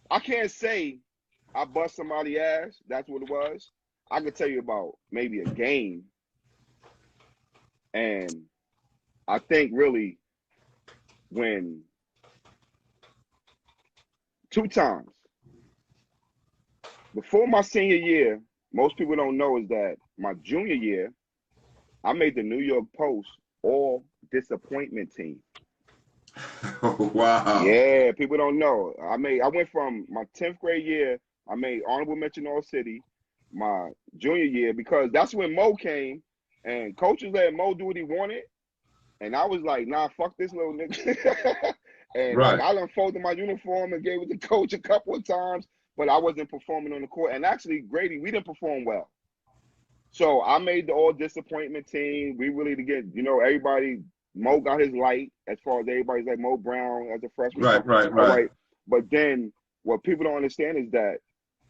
I can't say I bust somebody's ass. That's what it was. I could tell you about maybe a game. And I think really when 2 times. Before my senior year, most people don't know is that my junior year, I made the New York Post all disappointment team. Wow. Yeah, people don't know. I went from my 10th grade year, I made honorable mention All City, my junior year, because that's when Mo came and coaches let Mo do what he wanted. And I was like, nah, fuck this little nigga. And like, I unfolded my uniform and gave it to coach a couple of times, but I wasn't performing on the court. And actually, Grady, we didn't perform well. So I made the all disappointment team. We really to get, everybody, Mo got his light as far as everybody's like Mo Brown as a freshman. Right. But then what people don't understand is that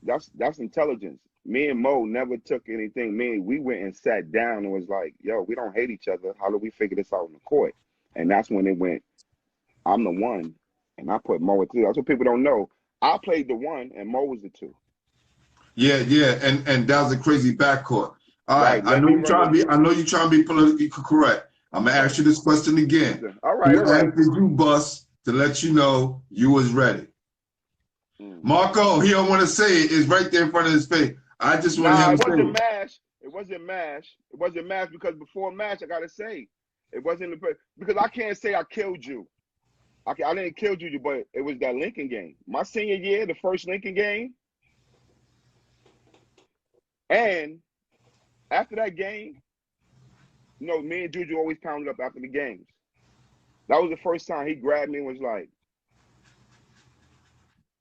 that's intelligence. Me and Mo never took anything. We went and sat down and was like, yo, we don't hate each other. How do we figure this out in the court? And that's when it went, I'm the one, and I put Mo at 2. That's what people don't know. I played the 1, and Mo was the 2. Yeah, and that was a crazy backcourt. All right, Right, I know you're trying to be politically correct. I'm gonna ask you this question again. All right. Who asked you, Bus, to let you know you was ready? Marco, he don't want to say it. It's right there in front of his face. I just want him to say it. It wasn't MASH. It wasn't MASH because before MASH, I gotta say, it wasn't because I can't say I killed you. I didn't kill you, but it was that Lincoln game. My senior year, the first Lincoln game. And after that game, you know, me and Juju always pounded up after the games. That was the first time he grabbed me and was like,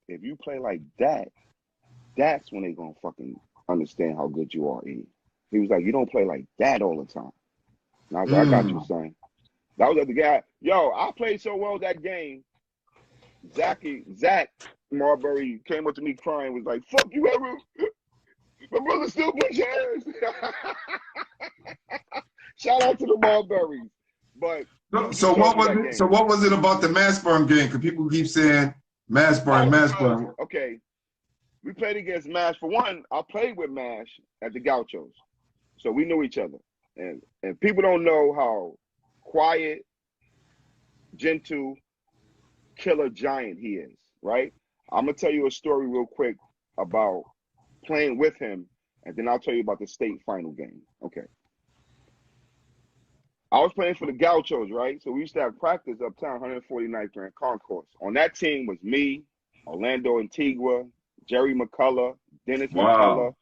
if you play like that, that's when they gonna fucking understand how good you are, E. He was like, you don't play like that all the time. And I was like, I got you, son. That was the guy. Yo, I played so well that game. Zach Marbury came up to me crying, was like, fuck you, ever. My brother still puts hands. Shout out to the Marburys. But so what was it about the Mashburn game? Because people keep saying Mashburn. Okay. We played against MASH. For one, I played with MASH at the Gauchos. So we knew each other. And people don't know how quiet, gentle, killer giant he is, right? I'm going to tell you a story real quick about playing with him, and then I'll tell you about the state final game. Okay. I was playing for the Gauchos, right? So we used to have practice uptown 149th Grand Concourse. On that team was me, Orlando Antigua, Jerry McCullough, Dennis McCullough,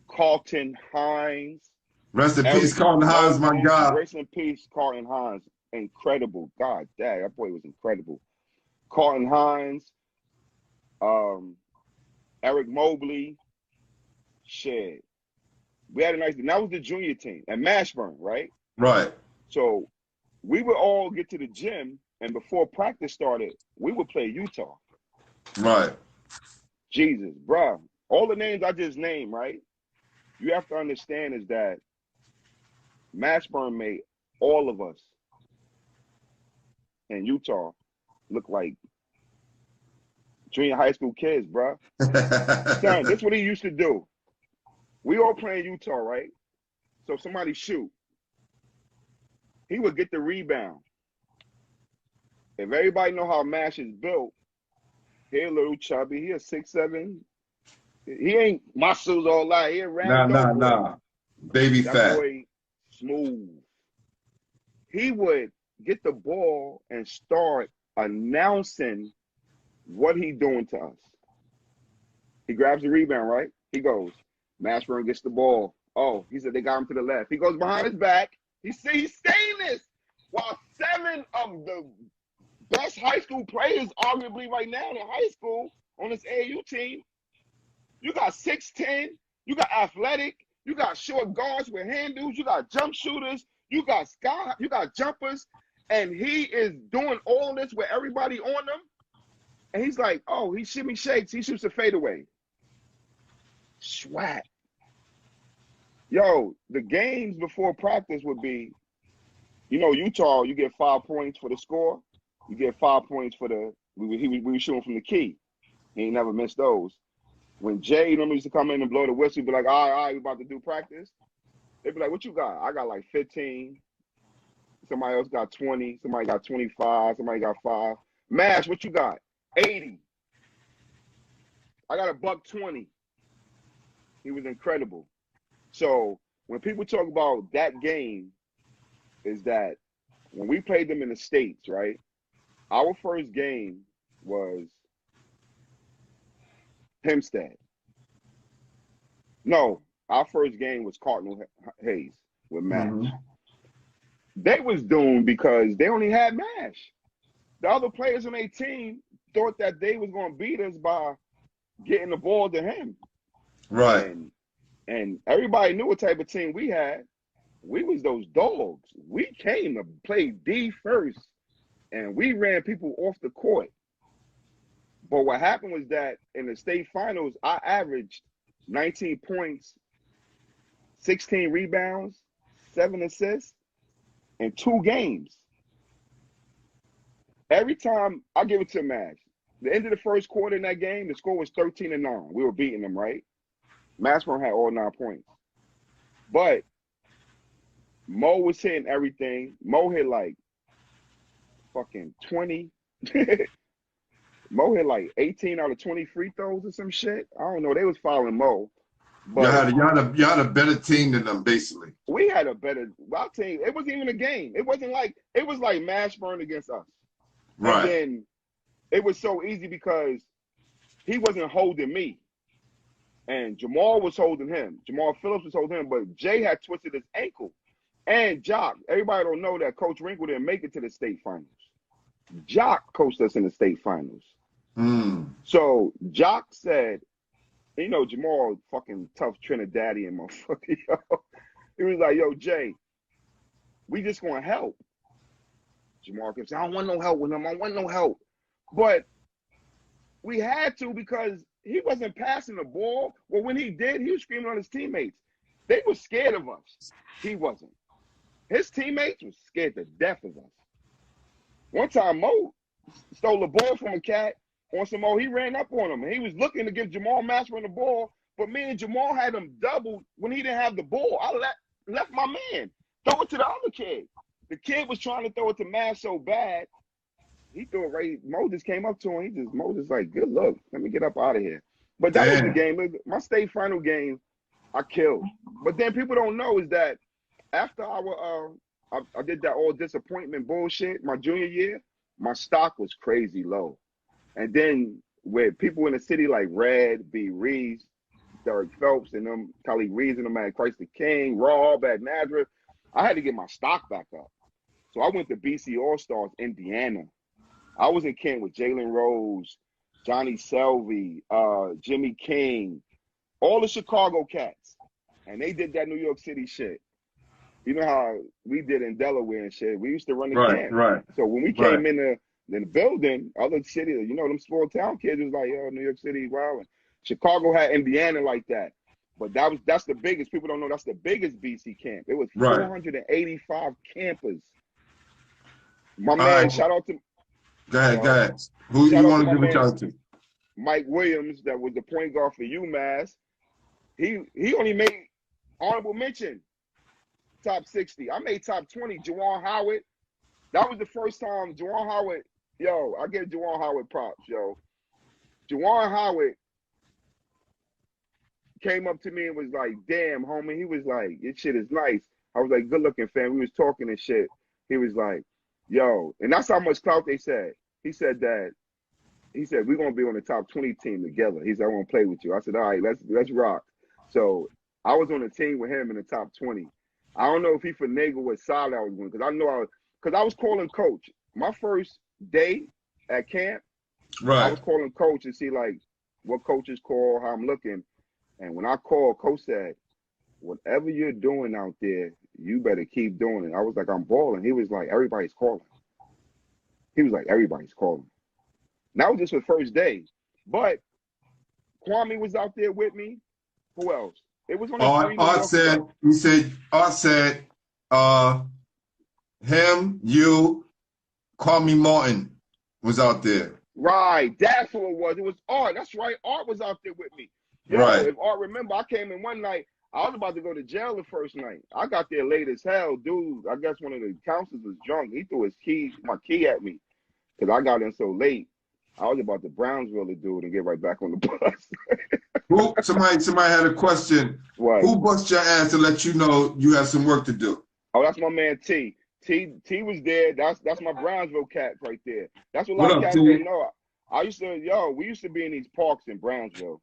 Carlton Hines. Rest in peace, Carlton Hines, my God. Rest in peace, Carlton Hines. Incredible. God dang, that boy was incredible. Carlton Hines, Eric Mobley, shit. We had a nice, and that was the junior team at Mashburn, right? Right. So we would all get to the gym, and before practice started, we would play Utah. Right. Jesus, bro. All the names I just named, right? You have to understand is that Mashburn made all of us in Utah look like junior high school kids, bro. Son, that's what he used to do. We all playing Utah, right? So if somebody shoot, he would get the rebound. If everybody know how MASH is built, he a little chubby. He a 6'7". He ain't muscles all that. He a round. Nah. Baby that fat. Boy, smooth. He would get the ball and start announcing what he doing to us. He grabs the rebound, right? He goes, Mashburn gets the ball. Oh, he said they got him to the left. He goes behind his back. He's saying this while 7 of the best high school players, arguably right now in high school, on this AAU team. You got 6'10", you got athletic, you got short guards with handles, you got jump shooters, you got jumpers, and he is doing all this with everybody on them. And he's like, oh, he shimmy shakes, he shoots a fadeaway. Swat. Yo, the games before practice would be, you know, Utah, you get 5 points for the score. You get 5 points for the, we were shooting from the key. He ain't never missed those. When Jay, used to come in and blow the whistle, be like, all right, we about to do practice. They'd be like, what you got? I got like 15. Somebody else got 20. Somebody got 25. Somebody got 5. Mash, what you got? 80. I got $120. He was incredible. So when people talk about that game, is that when we played them in the States, right? Our first game was Hempstead. No, our first game was Cardinal Hayes with MASH. They was doomed because they only had MASH. The other players on their team thought that they was going to beat us by getting the ball to him. Right. And everybody knew what type of team we had. We was those dogs. We came to play D first, and we ran people off the court. But what happened was that in the state finals, I averaged 19 points, 16 rebounds, 7 assists in 2 games. Every time I give it to Mash, the end of the first quarter in that game, the score was 13-9. We were beating them, right? Mashburn had all 9 points. But Mo was hitting everything. Mo hit like fucking 20. Mo hit like 18 out of 20 free throws or some shit. I don't know. They was fouling Mo. But y'all had a better team than them, basically. we had a better our team. It wasn't even a game. It was like Mashburn against us. Right. And then it was so easy because he wasn't holding me. And Jamal was holding him. Jamal Phillips was holding him, but Jay had twisted his ankle. And Jock, everybody don't know that Coach Wrinkle didn't make it to the state finals. Jock coached us in the state finals. So Jock said, you know, Jamal, fucking tough Trinidadian motherfucker, yo. He was like, yo, Jay, we just gonna help. Jamal kept saying, I don't want no help with him. I don't want no help. But we had to because he wasn't passing the ball. Well, when he did, he was screaming on his teammates. They were scared of us. He wasn't. His teammates were scared to death of us. One time, Mo stole the ball from a cat on some more. He ran up on him. And he was looking to give Jamal Mashburn the ball, but me and Jamal had him doubled when he didn't have the ball. I left my man. Throw it to the other kid. The kid was trying to throw it to Mash so bad. He threw it right. Mo just came up to him. Mo just like, good luck. Let me get up out of here. But that was the game. My state final game, I killed. But then people don't know is that after I did that all disappointment bullshit my junior year, my stock was crazy low. And then with people in the city like Red, B. Reeves, Derek Phelps, and them, Khalid Reeves and them at Christ the King, Rob at Nazareth, I had to get my stock back up. So I went to BC All-Stars, Indiana. I was in Kent with Jalen Rose, Johnny Selvey, Jimmy King, all the Chicago cats. And they did that New York City shit. You know how we did in Delaware and shit. We used to run the camp. Right. So when we came in the building, other cities, you know, them small town kids was like, yo, New York City, wow. And Chicago had Indiana like that. But that's the biggest. People don't know that's the biggest BC camp. It was 485 campers. My man, shout out to. Go ahead. Who you want to give a shout out to? Mike Williams, that was the point guard for UMass. He only made honorable mention. Top 60. I made top 20. Juwan Howard. That was the first time Juwan Howard. Yo, I give Juwan Howard props, yo. Juwan Howard came up to me and was like, damn, homie. He was like, this shit is nice. I was like, good looking, fam. We was talking and shit. He was like, yo. And that's how much clout they said. He said, we're going to be on the top 20 team together. He said, I want to play with you. I said, all right, let's rock. So I was on a team with him in the top 20. I don't know if he finagled what side I was going, because I was calling coach. My first day at camp, I was calling coach to see like what coaches call, how I'm looking. And when I called, coach said, whatever you're doing out there, you better keep doing it. I was like, I'm balling. He was like, everybody's calling. And that was just the first day. But Kwame was out there with me. Who else? It was only Art said, him, you, Kwame Martin was out there. Right, that's who it was. It was Art. That's right. Art was out there with me. Yo, right. If Art remember, I came in one night. I was about to go to jail the first night. I got there late as hell. Dude, I guess one of the counselors was drunk. He threw my key at me because I got in so late. I was about to Brownsville the dude and get right back on the bus. Somebody had a question. What? Who bust your ass to let you know you have some work to do? Oh, that's my man T. T was there. That's my Brownsville cat right there. That's what a lot of cats don't know. We used to be in these parks in Brownsville.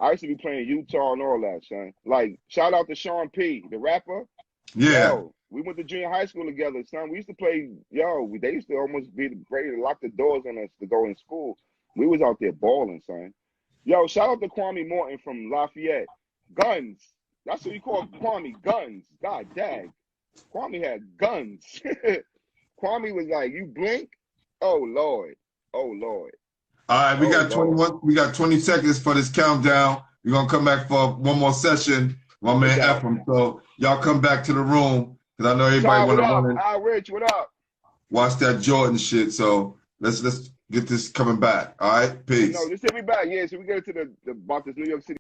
I used to be playing Utah and all that, son. Like, shout out to Sean P, the rapper. Yeah. Yo, we went to junior high school together, son. We used to play, they used to almost be ready to lock the doors on us to go in school. We was out there balling, son. Yo, shout out to Kwame Morton from Lafayette. Guns. That's what you call Kwame, guns. God dang. Kwame had guns. Kwame was like, you blink? Oh, Lord. All right, we Oh, got Lord. 21. We got 20 seconds for this countdown. We're gonna come back for one more session. My man doubt. Effrem. So y'all come back to the room because I know everybody Ty, want what to up? run and Hi, Rich, what up? watch that Jordan shit. So let's get this coming back. All right, peace. No, just hit me back. Yeah, so we get into the about this New York City.